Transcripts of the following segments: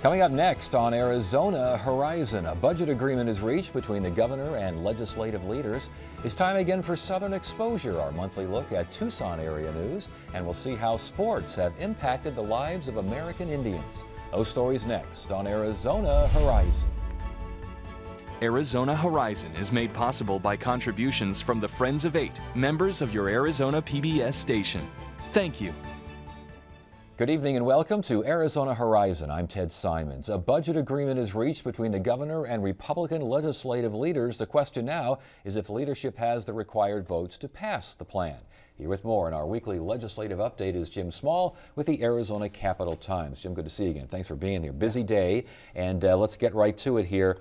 Coming up next on Arizona Horizon, a budget agreement is reached between the governor and legislative leaders. It's time again for Southern Exposure, our monthly look at Tucson area news, and we'll see how sports have impacted the lives of American Indians. Those stories next on Arizona Horizon. Arizona Horizon is made possible by contributions from the Friends of Eight, members of your Arizona PBS station. Thank you. Good evening and welcome to Arizona Horizon. I'm Ted Simons. A budget agreement is reached between the governor and Republican legislative leaders. The question now is if leadership has the required votes to pass the plan. Here with more in our weekly legislative update is Jim Small with the Arizona Capital Times. Jim, good to see you again. Thanks for being here. Busy day, and let's get right to it here.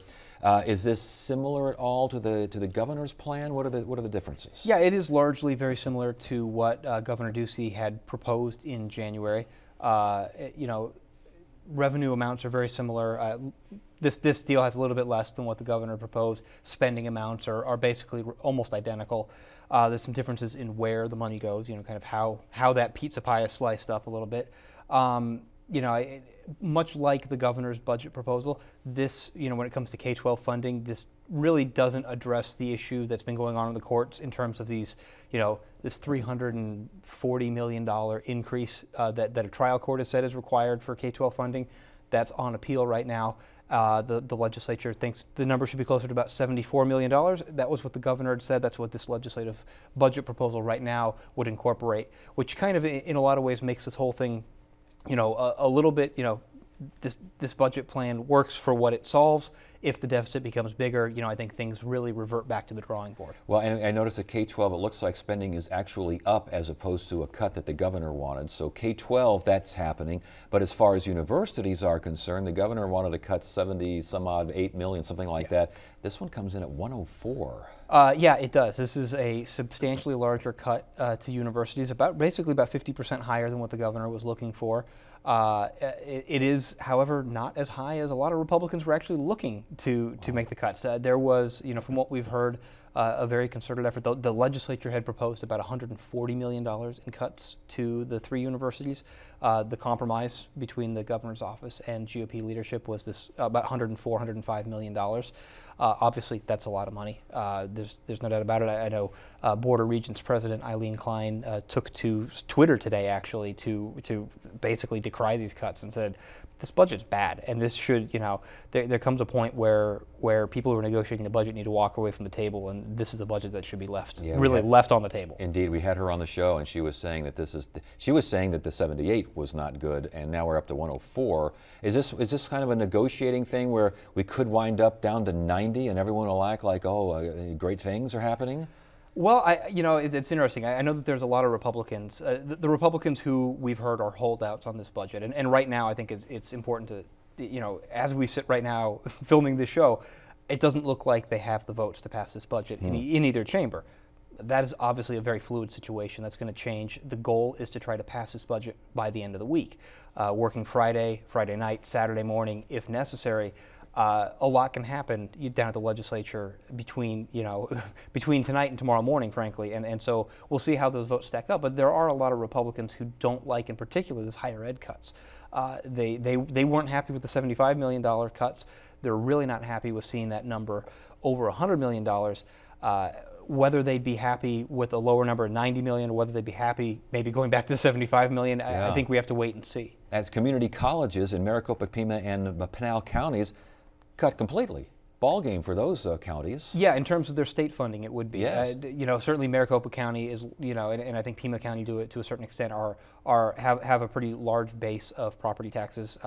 Is this similar at all to the governor's plan? What are the differences? Yeah, it is largely very similar to what Governor Ducey had proposed in January. Revenue amounts are very similar. This deal has a little bit less than what the governor proposed. Spending amounts are basically almost identical. There's some differences in where the money goes, kind of how that pizza pie is sliced up a little bit. Much like the governor's budget proposal, this, when it comes to K-12 funding, this really doesn't address the issue that's been going on in the courts in terms of these, this $340 million increase that a trial court has said is required for K-12 funding. That's on appeal right now. The legislature thinks the number should be closer to about $74 million. That was what the governor had said. That's what this legislative budget proposal right now would incorporate, which kind of in a lot of ways makes this whole thing a little bit, this budget plan works for what it solves. If the deficit becomes bigger, I think things really revert back to the drawing board. Well, and I noticed that K-12, it looks like spending is actually up as opposed to a cut that the governor wanted. So K-12, that's happening. But as far as universities are concerned, the governor wanted to cut 70 some odd, 8 million, something like that. This one comes in at 104. Yeah, it does. This is a substantially larger cut to universities, basically about 50% higher than what the governor was looking for. It is, however, not as high as a lot of Republicans were actually looking to make the cuts. There was, from what we've heard, a very concerted effort. The legislature had proposed about $140 million in cuts to the three universities. The compromise between the governor's office and GOP leadership was this about $104, $105 million. Obviously, that's a lot of money. There's no doubt about it. I know Board of Regents President Eileen Klein took to Twitter today, actually, to basically decry these cuts and said, this budget's bad, and this should, there comes a point where people who are negotiating the budget need to walk away from the table, and this is a budget that should be left on the table. Indeed, we had her on the show, and she was saying that the 78 was not good, and now we're up to 104. Is this kind of a negotiating thing where we could wind up down to 90, and everyone will act like, great things are happening? Well, it's interesting. I know that there's a lot of Republicans. The Republicans who we've heard are holdouts on this budget, and right now I think it's important to, as we sit right now filming this show, it doesn't look like they have the votes to pass this budget in either chamber. That is obviously a very fluid situation. That's going to change. The goal is to try to pass this budget by the end of the week, working Friday night, Saturday morning, if necessary. A lot can happen down at the legislature between tonight and tomorrow morning, frankly, and so we'll see how those votes stack up. But there are a lot of Republicans who don't like, in particular, this higher ed cuts. They weren't happy with the $75 million cuts. They're really not happy with seeing that number over $100 million. Whether they'd be happy with a lower number, 90 million, or whether they'd be happy maybe going back to the 75 million, I think we have to wait and see. As community colleges in Maricopa, Pima, and Pinal counties cut completely. Ball game for those counties. Yeah, in terms of their state funding, it would be. Yes. Certainly Maricopa County is, and I think Pima County do it to a certain extent, have a pretty large base of property taxes.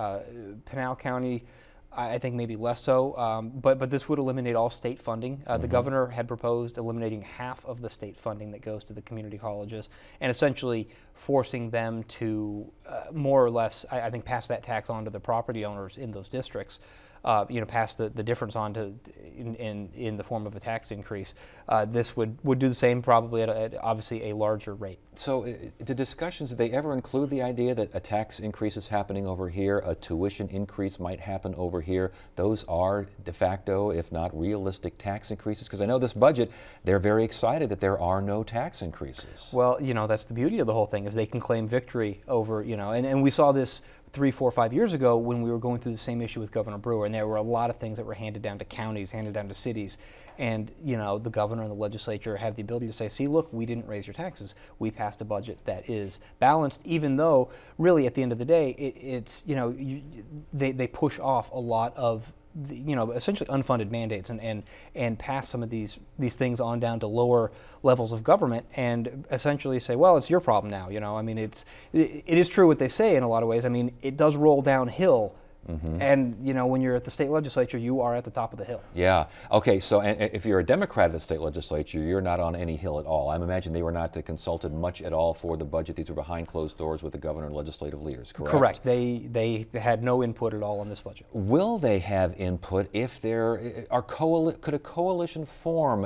Pinal County, I think maybe less so, but this would eliminate all state funding. The governor had proposed eliminating half of the state funding that goes to the community colleges and essentially forcing them to more or less, I think, pass that tax on to the property owners in those districts. Pass the difference on to in the form of a tax increase. This would do the same, probably at obviously a larger rate. So the discussions, do they ever include the idea that a tax increase is happening over here, a tuition increase might happen over here? Those are de facto, if not realistic, tax increases? Because I know this budget, they're very excited that there are no tax increases. Well, that's the beauty of the whole thing, is they can claim victory over, and we saw this 3, 4, 5 years ago when we were going through the same issue with Governor Brewer, and there were a lot of things that were handed down to counties, handed down to cities, and the governor and the legislature have the ability to say, see, look, we didn't raise your taxes. We passed a budget that is balanced, even though really at the end of the day, they push off a lot of essentially unfunded mandates and pass some of these things on down to lower levels of government and essentially say, well, it's your problem now. I mean, it is true what they say in a lot of ways. I mean, it does roll downhill. Mm-hmm. And when you're at the state legislature, you are at the top of the hill. Yeah. Okay. So, and if you're a Democrat at the state legislature, you're not on any hill at all. I imagine they were not consulted much at all for the budget. These were behind closed doors with the governor and legislative leaders. Correct. Correct. They had no input at all on this budget. Will they have input if there are could a coalition form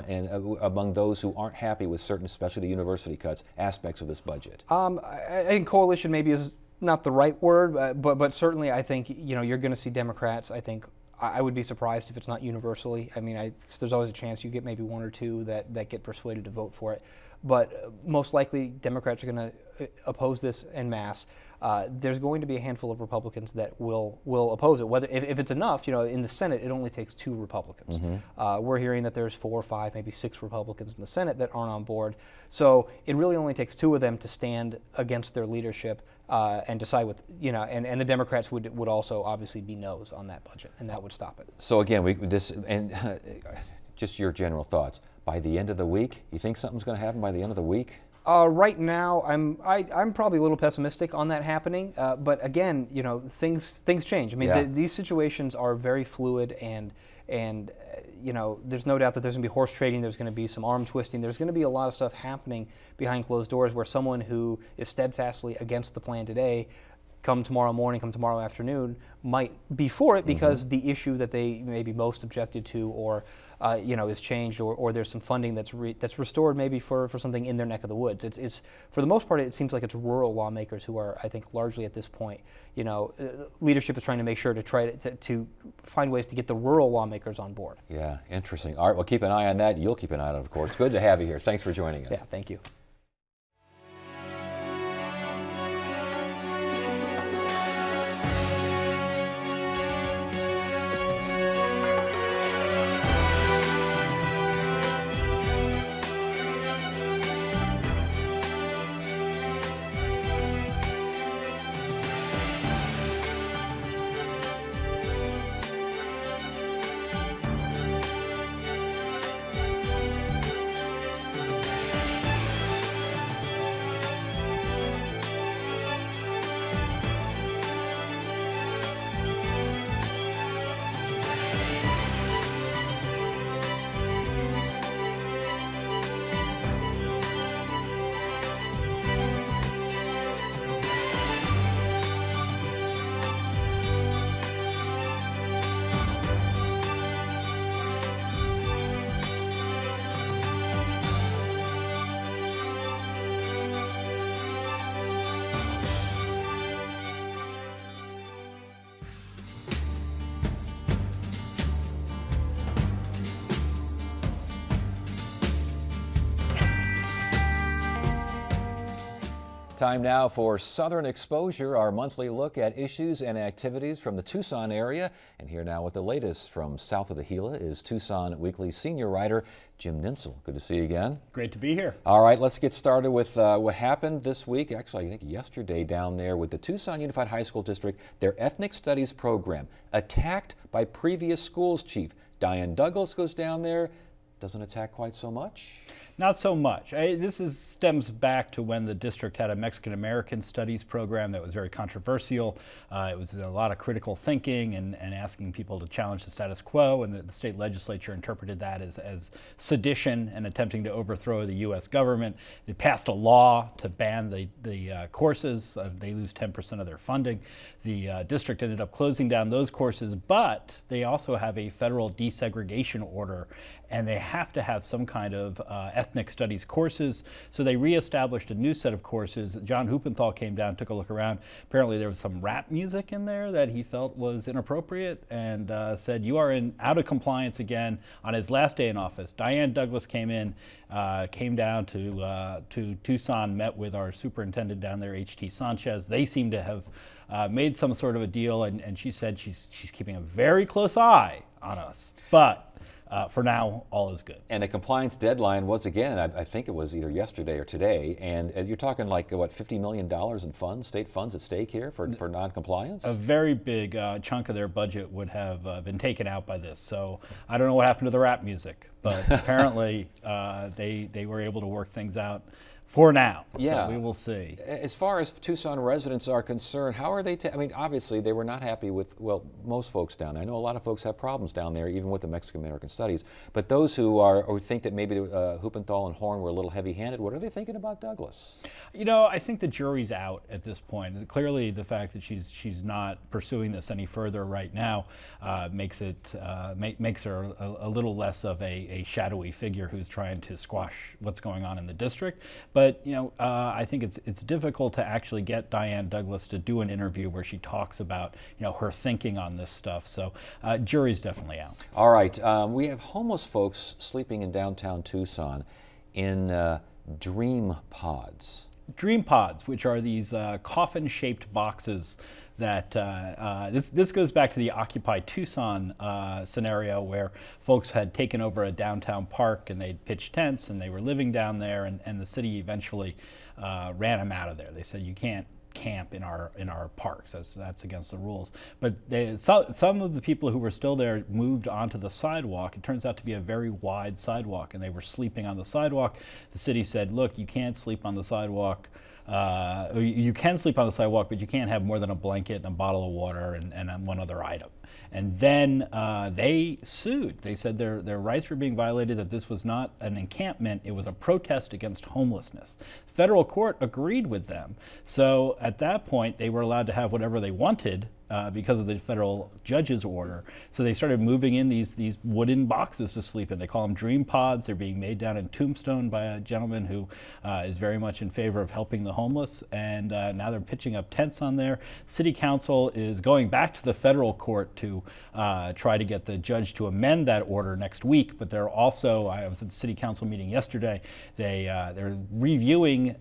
among those who aren't happy with certain, especially the university cuts, aspects of this budget? I think coalition maybe is not the right word, but certainly I think you're going to see Democrats. I think I would be surprised if it's not universally. I mean, there's always a chance you get maybe one or two that get persuaded to vote for it, but most likely Democrats are going to oppose this en masse. There's going to be a handful of Republicans that will oppose it. Whether if it's enough, in the Senate it only takes 2 Republicans. Mm-hmm. We're hearing that there's 4 or 5, maybe 6 Republicans in the Senate that aren't on board. So it really only takes 2 of them to stand against their leadership and decide with and the Democrats would also obviously be no's on that budget, and that would stop it. So again, just your general thoughts. By the end of the week, you think something's going to happen by the end of the week? Right now, I'm probably a little pessimistic on that happening. But again, things change. I mean, these situations are very fluid, and there's no doubt that there's going to be horse trading. There's going to be some arm twisting. There's going to be a lot of stuff happening behind closed doors where someone who is steadfastly against the plan today, come tomorrow morning, come tomorrow afternoon, might be for it because mm-hmm. the issue that they may be most objected to or is changed, or there's some funding that's restored maybe for something in their neck of the woods. It's for the most part, it seems like it's rural lawmakers who are, I think, largely at this point, leadership is trying to make sure to find ways to get the rural lawmakers on board. Yeah, interesting. All right, well, keep an eye on that. You'll keep an eye on it, of course. Good to have you here. Thanks for joining us. Yeah, thank you. Time now for Southern Exposure, our monthly look at issues and activities from the Tucson area. And here now with the latest from south of the Gila is Tucson Weekly senior writer Jim Ninsel. Good to see you again. Great to be here. All right, let's get started with what happened this week, actually I think yesterday down there with the Tucson Unified High School District, their Ethnic Studies program, attacked by previous schools chief. Diane Douglas goes down there, doesn't attack quite so much. Not so much. This stems back to when the district had a Mexican-American studies program that was very controversial. It was a lot of critical thinking and asking people to challenge the status quo, and the state legislature interpreted that as sedition and attempting to overthrow the U.S. government. They passed a law to ban the courses. They lose 10% of their funding. The district ended up closing down those courses, but they also have a federal desegregation order, and they have to have some kind of ethnic studies courses. So they reestablished a new set of courses. John Huppenthal came down, took a look around. Apparently there was some rap music in there that he felt was inappropriate, and said, you are out of compliance again on his last day in office. Diane Douglas came down to Tucson, met with our superintendent down there, H.T. Sanchez. They seem to have made some sort of a deal, and she said she's keeping a very close eye on us. But for now, all is good. And the compliance deadline was, again, I think it was either yesterday or today, and you're talking like, what, $50 million in funds, state funds at stake here for non-compliance? A very big chunk of their budget would have been taken out by this. So I don't know what happened to the rap music, but apparently they were able to work things out for now. Yeah. So we will see. As far as Tucson residents are concerned, how are they? I mean, obviously they were not happy with, well, most folks down there. I know a lot of folks have problems down there, even with the Mexican-American studies. But those who are, or think that maybe Huppenthal and Horn were a little heavy-handed, what are they thinking about Douglas? You know, I think the jury's out at this point. Clearly, the fact that she's not pursuing this any further right now makes her a little less of a shadowy figure who's trying to squash what's going on in the district. But you know, I think it's difficult to actually get Diane Douglas to do an interview where she talks about, you know, her thinking on this stuff. So jury's definitely out. All right, we have homeless folks sleeping in downtown Tucson in dream pods. Dream pods, which are these coffin-shaped boxes that this goes back to the Occupy Tucson scenario, where folks had taken over a downtown park and they'd pitched tents and they were living down there, and the city eventually ran them out of there. They said, you can't camp in our parks. That's against the rules. But some of the people who were still there moved onto the sidewalk. It turns out to be a very wide sidewalk, and they were sleeping on the sidewalk. The city said, look, you can't sleep on the sidewalk. You can sleep on the sidewalk, but you can't have more than a blanket and a bottle of water and one other item. And then they sued. They said their rights were being violated, that this was not an encampment, it was a protest against homelessness. Federal court agreed with them. So at that point, they were allowed to have whatever they wanted because of the federal judge's order. So they started moving in these wooden boxes to sleep in. They call them dream pods. They're being made down in Tombstone by a gentleman who is very much in favor of helping the homeless. And now they're pitching up tents on there. City Council is going back to the federal court to try to get the judge to amend that order next week. But they're also, I was at the City Council meeting yesterday, they're reviewing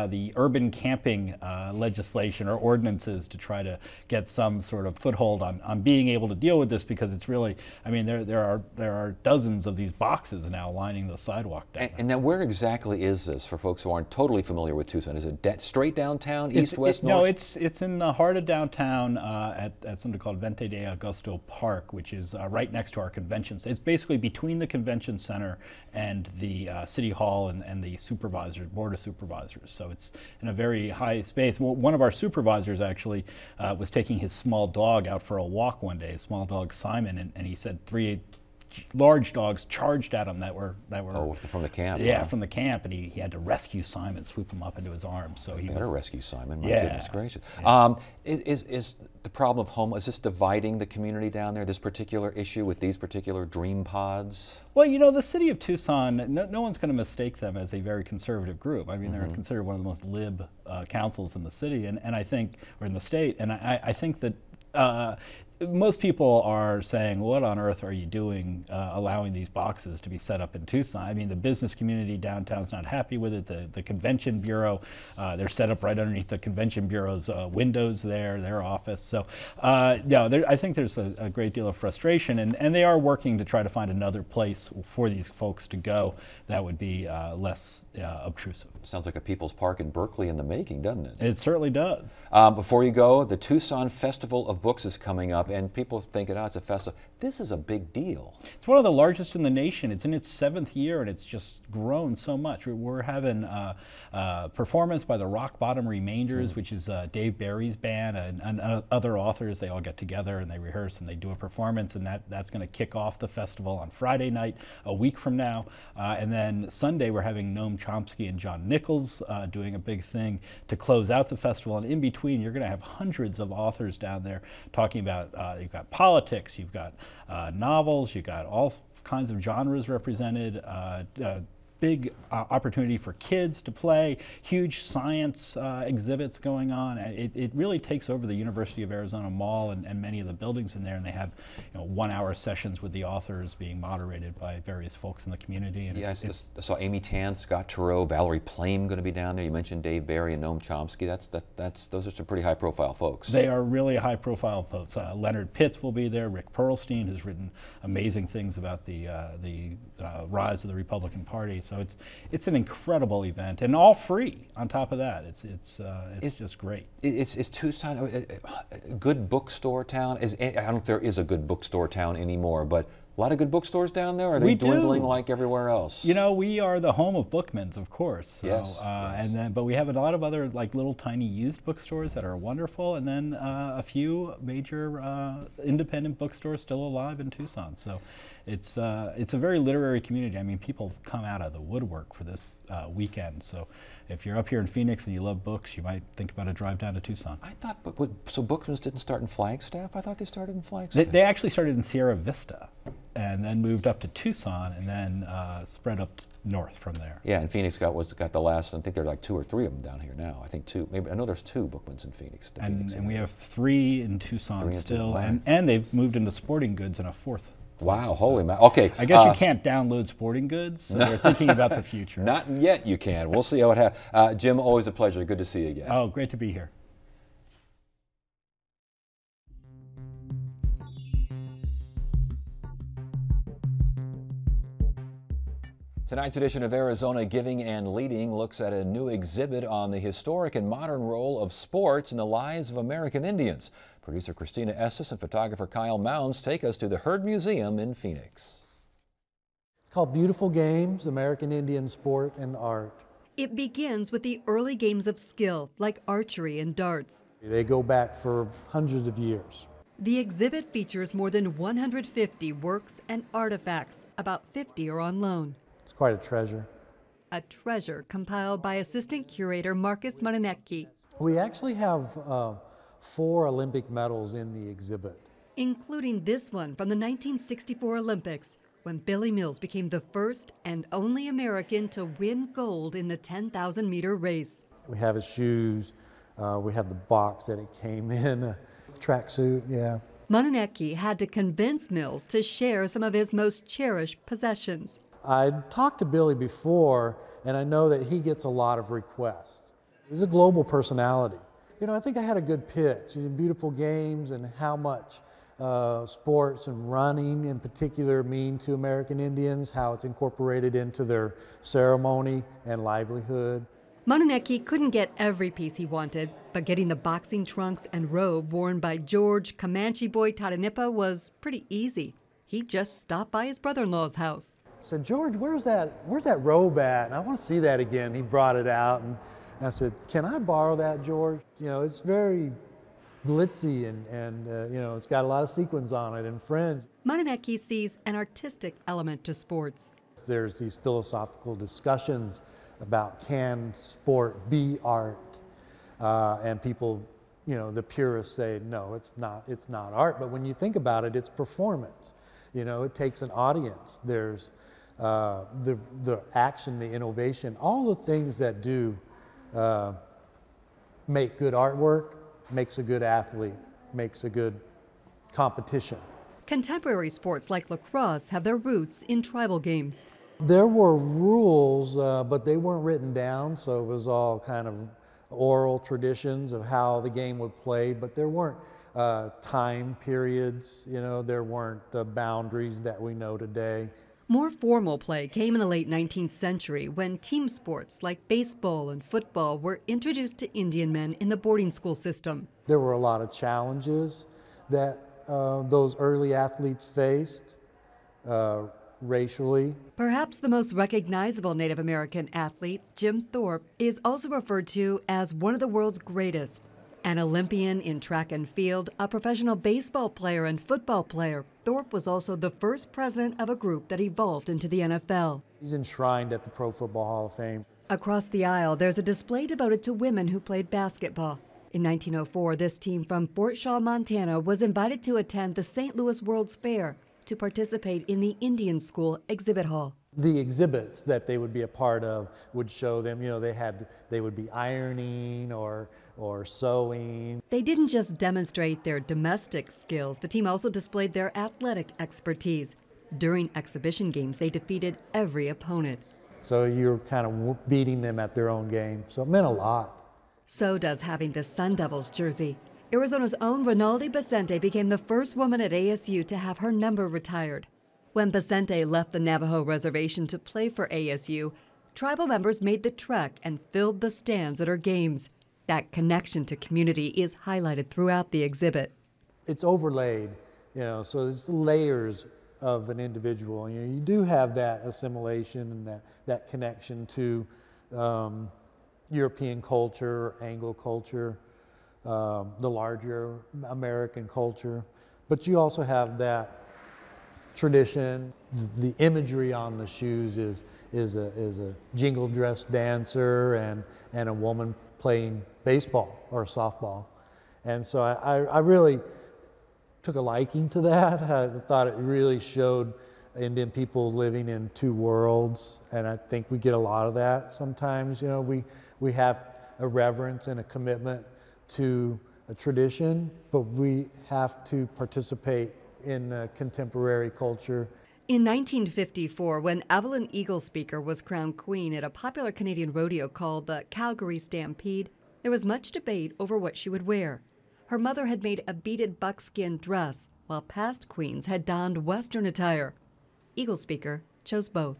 the urban camping legislation or ordinances to try to get some sort of foothold on being able to deal with this, because it's really, I mean, there are dozens of these boxes now lining the sidewalk down there. And now where exactly is this for folks who aren't totally familiar with Tucson? Is it straight downtown, east, west, north? No, it's in the heart of downtown at something called Vente de Agosto Park, which is right next to our convention center. It's basically between the convention center and the city hall and the board of supervisors. So it's in a very high space. Well, one of our supervisors actually was taking his small dog out for a walk one day, small dog Simon, and he said 3 large dogs charged at him that were from the camp. Yeah, huh? from the camp, and he had to rescue Simon, swoop him up into his arms. So he better rescue Simon. My yeah, goodness gracious. Yeah. Is the problem of homelessness, is this dividing the community down there? This particular issue with these particular dream pods? Well, you know, the city of Tucson, no one's going to mistake them as a very conservative group. I mean, they're considered one of the most lib councils in the city, and I think, or in the state, and I think that most people are saying, what on earth are you doing allowing these boxes to be set up in Tucson? I mean, the business community downtown's not happy with it. The convention bureau, they're set up right underneath the convention bureau's windows there, their office. So, no, I think there's a great deal of frustration, and they are working to try to find another place for these folks to go that would be less obtrusive. Sounds like a People's Park in Berkeley in the making, doesn't it? It certainly does. Before you go, the Tucson Festival of Books is coming up, and people think, oh, it's a festival. This is a big deal. It's one of the largest in the nation. It's in its 7th year, and it's just grown so much. We're having performance by the Rock Bottom Remainders, which is Dave Barry's band, and other authors. They all get together and they rehearse and they do a performance, and that's going to kick off the festival on Friday night, a week from now. And then Sunday, we're having Noam Chomsky and John Nichols doing a big thing to close out the festival. And in between, you're going to have hundreds of authors down there talking about you've got politics, you've got novels, you've got all kinds of genres represented. Big opportunity for kids to play, huge science exhibits going on. It really takes over the University of Arizona Mall and many of the buildings in there, and they have 1-hour sessions with the authors being moderated by various folks in the community. And yes, I saw Amy Tan, Scott Turow, Valerie Plame going to be down there. You mentioned Dave Barry and Noam Chomsky. Those are some pretty high-profile folks. They are really high-profile folks. Leonard Pitts will be there. Rick Perlstein has written amazing things about the rise of the Republican Party. So it's an incredible event, and all free on top of that. It's just great. Is Tucson a good bookstore town? I don't know if there is a good bookstore town anymore, but a lot of good bookstores down there? Or are they dwindling like everywhere else? We are the home of Bookman's, of course. So, yes. But we have a lot of other little tiny used bookstores that are wonderful, and then a few major independent bookstores still alive in Tucson. So it's a very literary community. I mean, people come out of the woodwork for this weekend. So if you're up here in Phoenix and you love books, you might think about a drive down to Tucson. I thought, so Bookman's didn't start in Flagstaff? I thought they started in Flagstaff. They actually started in Sierra Vista, and then moved up to Tucson, and then spread up north from there. Yeah, and Phoenix got the last. I think there are like 2 or 3 of them down here now. I think 2. Maybe I know there's 2 Bookmans in Phoenix. And we have 3 in Tucson still, and they've moved into sporting goods in a 4th. Wow, holy man. Okay. I guess you can't download sporting goods, so they're thinking about the future. Not yet you can. We'll see how it happens. Jim, always a pleasure. Good to see you again. Oh, great to be here. Tonight's edition of Arizona Giving and Leading looks at a new exhibit on the historic and modern role of sports in the lives of American Indians. Producer Christina Estes and photographer Kyle Mounds take us to the Herd Museum in Phoenix. It's called Beautiful Games, American Indian Sport and Art. It begins with the early games of skill, like archery and darts. They go back for hundreds of years. The exhibit features more than 150 works and artifacts. About 50 are on loan. It's quite a treasure. A treasure compiled by assistant curator Marcus Mononecki. We actually have 4 Olympic medals in the exhibit, including this one from the 1964 Olympics, when Billy Mills became the first and only American to win gold in the 10,000-meter race. We have his shoes, we have the box that it came in, a tracksuit, yeah. Mononecki had to convince Mills to share some of his most cherished possessions. I'd talked to Billy before, and I know that he gets a lot of requests. He's a global personality. I think I had a good pitch. Beautiful games and how much sports and running in particular mean to American Indians, how it's incorporated into their ceremony and livelihood. Mononecki couldn't get every piece he wanted, but getting the boxing trunks and robe worn by George Comanche Boy Tadanipa was pretty easy. He just stopped by his brother-in-law's house. I said, George, where's that robe at? And I want to see that again. He brought it out, and I said, can I borrow that, George? It's very glitzy and it's got a lot of sequins on it and fringe. Mononecki sees an artistic element to sports. There's these philosophical discussions about can sport be art? And people, the purists say, no, it's not art. But when you think about it, it's performance. It takes an audience. There's the action, the innovation, all the things that do make good artwork, makes a good athlete, makes a good competition. Contemporary sports like lacrosse have their roots in tribal games. There were rules, but they weren't written down, so it was all kind of oral traditions of how the game would play, but there weren't time periods, there weren't boundaries that we know today. More formal play came in the late 19th century when team sports like baseball and football were introduced to Indian men in the boarding school system. There were a lot of challenges that those early athletes faced racially. Perhaps the most recognizable Native American athlete, Jim Thorpe, is also referred to as one of the world's greatest. An Olympian in track and field, a professional baseball player and football player, Thorpe was also the first president of a group that evolved into the NFL. He's enshrined at the Pro Football Hall of Fame. Across the aisle, there's a display devoted to women who played basketball. In 1904, this team from Fort Shaw, Montana was invited to attend the St. Louis World's Fair to participate in the Indian School Exhibit Hall. The exhibits that they would be a part of would show them, you know, they would be ironing or sewing. They didn't just demonstrate their domestic skills, the team also displayed their athletic expertise. During exhibition games, they defeated every opponent. So you're kind of beating them at their own game. So it meant a lot. So does having the Sun Devils jersey. Arizona's own Ronaldi Basente became the first woman at ASU to have her number retired. When Basente left the Navajo Reservation to play for ASU, tribal members made the trek and filled the stands at her games. That connection to community is highlighted throughout the exhibit. It's overlaid, you know, so there's layers of an individual. You know, you do have that assimilation and that connection to European culture, Anglo culture, the larger American culture, but you also have that tradition. The imagery on the shoes is a jingle dress dancer and a woman playing baseball or softball, and so I really took a liking to that. I thought it really showed Indian people living in two worlds, and I think we get a lot of that sometimes. You know, we have a reverence and a commitment to a tradition, but we have to participate in contemporary culture. In 1954, when Evelyn Eaglespeaker was crowned queen at a popular Canadian rodeo called the Calgary Stampede, there was much debate over what she would wear. Her mother had made a beaded buckskin dress, while past queens had donned Western attire. Eaglespeaker chose both.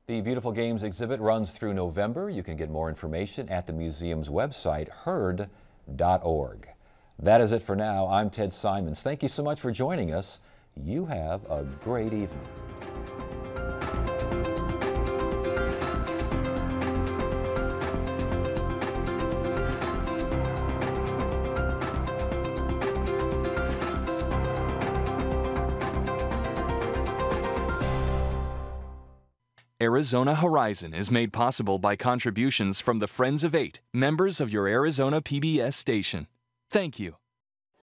The Beautiful Games exhibit runs through November. You can get more information at the museum's website, heard.org. That is it for now. I'm Ted Simons. Thank you so much for joining us. You have a great evening. Arizona Horizon is made possible by contributions from the Friends of 8, members of your Arizona PBS station. Thank you.